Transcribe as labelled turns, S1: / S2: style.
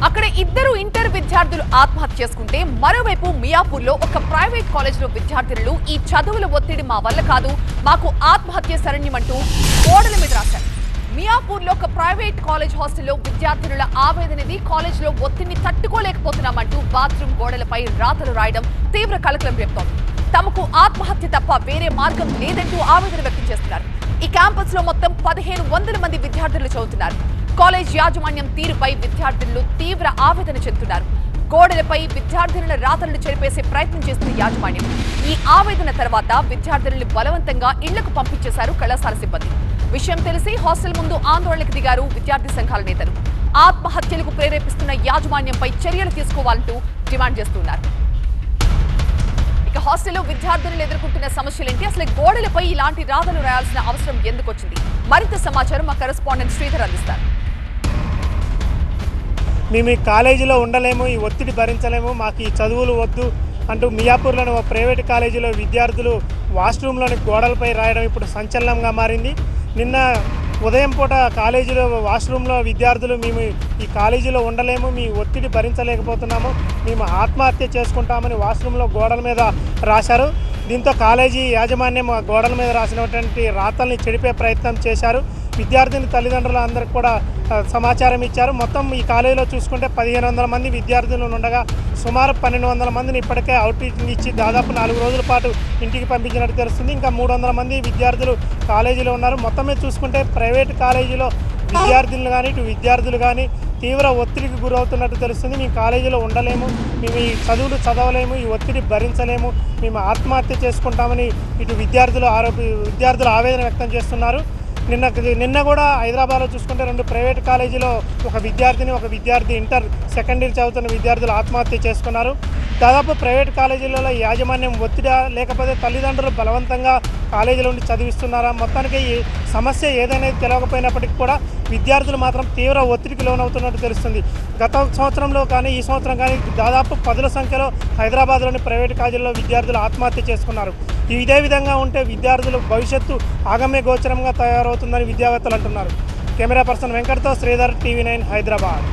S1: అక్కడ ఇద్దరు ఇంటర్ విద్యార్థులు ఆత్మహత్య చేసుకుంటే మరోవైపు మియాపూర్లో ఒక ప్రైవేట్ కాలేజీలో విద్యార్థులు ఈ చదువుల ఒత్తిడి మా వల్ల కాదు, మాకు ఆత్మహత్య శరణ్యమంటూ గోడల మీద రాశారు. మియాపూర్లో ఒక ప్రైవేట్ కాలేజ్ హాస్టల్లో విద్యార్థుల ఆవేదనది కాలేజీలో ఒత్తిడిని తట్టుకోలేకపోతున్నామంటూ బాత్రూమ్ గోడలపై రాతలు రాయడం తీవ్ర కలకలం రేపుతోంది. తమకు ఆత్మహత్య తప్ప వేరే మార్గం లేదంటూ ఆవేదన వ్యక్తం చేస్తున్నారు. ఈ క్యాంపస్ లో మొత్తం 1500 మంది విద్యార్థులు చదువుతున్నారు. కాలేజ్ యాజమాన్యం తీరుపై విద్యార్థులు తీవ్ర ఆవేదన చెందుతున్నారు. గోడలపై విద్యార్థుల రాతలను చెరిపేసే ప్రయత్నం చేస్తున్న యాజమాన్యం ఈ ఆవేదన తర్వాత విద్యార్థులను బలవంతంగా ఇళ్లకు పంపించేశారు కళాశాల సిబ్బంది. విషయం తెలిసి హాస్టల్ ముందు ఆందోళనకు దిగారు విద్యార్థి సంఘాల నేతలు. ఆత్మహత్యలకు ప్రేరేపిస్తున్న యాజమాన్యంపై చర్యలు తీసుకోవాలంటూ డిమాండ్ చేస్తున్నారు. ఇక హాస్టల్లో విద్యార్థులు ఎదుర్కొంటున్న సమస్యలేంటి, అసలు గోడలపై ఇలాంటి రాతలు రాయాల్సిన అవసరం ఎందుకు వచ్చింది? మరింత సమాచారం మా కరెస్పాండెంట్ శ్రీధర్ అందిస్తారు.
S2: మేము ఈ కాలేజీలో ఉండలేము, ఈ ఒత్తిడి భరించలేము, మాకు ఈ చదువులు వద్దు అంటూ మియాపూర్లోని ఒక ప్రైవేట్ కాలేజీలో విద్యార్థులు వాష్రూమ్లోని గోడలపై రాయడం ఇప్పుడు సంచలనంగా మారింది. నిన్న ఉదయం పూట కాలేజీలో వాష్రూమ్లో విద్యార్థులు మేము ఈ కాలేజీలో ఉండలేము, మీ ఒత్తిడి భరించలేకపోతున్నాము, మేము ఆత్మహత్య చేసుకుంటామని వాష్రూమ్లో గోడల మీద రాశారు. దీంతో కాలేజీ యాజమాన్యం గోడల మీద రాసినటువంటి రాతల్ని చెడిపే ప్రయత్నం చేశారు. విద్యార్థిని తల్లిదండ్రులు అందరికి కూడా సమాచారం ఇచ్చారు. మొత్తం ఈ కాలేజీలో చూసుకుంటే 1500 మంది విద్యార్థులు ఉండగా సుమారు 1200 మందిని ఇప్పటికే అవుట్రీచింగ్ ఇచ్చి దాదాపు 4 రోజుల పాటు ఇంటికి పంపించినట్టు తెలుస్తుంది. ఇంకా 300 మంది విద్యార్థులు కాలేజీలో ఉన్నారు. మొత్తమే చూసుకుంటే ప్రైవేట్ కాలేజీలో విద్యార్థులు కానీ ఇటు విద్యార్థులు కానీ తీవ్ర ఒత్తిడికి గురవుతున్నట్టు తెలుస్తుంది. మేము కాలేజీలో ఉండలేము, మేము ఈ చదువులు చదవలేము, ఈ ఒత్తిడి భరించలేము, మేము ఆత్మహత్య చేసుకుంటామని ఇటు విద్యార్థులు ఆవేదన వ్యక్తం చేస్తున్నారు. నిన్న కూడా హైదరాబాద్లో చూసుకుంటే 2 ప్రైవేట్ కాలేజీలో ఒక విద్యార్థి ఇంటర్ సెకండ్ ఇయర్ చదువుతున్న విద్యార్థులు ఆత్మహత్య చేసుకున్నారు. దాదాపు ప్రైవేట్ కాలేజీలలో యాజమాన్యం ఒత్తిడి లేకపోతే తల్లిదండ్రులు బలవంతంగా కాలేజీలో ఉండి చదివిస్తున్నారా, మొత్తానికి ఈ సమస్య ఏదైనా తెలియకపోయినప్పటికీ కూడా విద్యార్థులు మాత్రం తీవ్ర ఒత్తిడికి లోనవుతున్నట్టు తెలుస్తుంది. గత సంవత్సరంలో కానీ ఈ సంవత్సరం కానీ దాదాపు 10ల సంఖ్యలో హైదరాబాద్లోని ప్రైవేట్ కాలేజీల్లో విద్యార్థులు ఆత్మహత్య చేసుకున్నారు. ఇదే విధంగా ఉంటే విద్యార్థులు భవిష్యత్తు ఆగమ్య గోచరంగా తయారవుతుందని విద్యావేత్తలు అంటున్నారు. కెమెరా పర్సన్ వెంకట్తో శ్రీధర్, టీవీ9 హైదరాబాద్.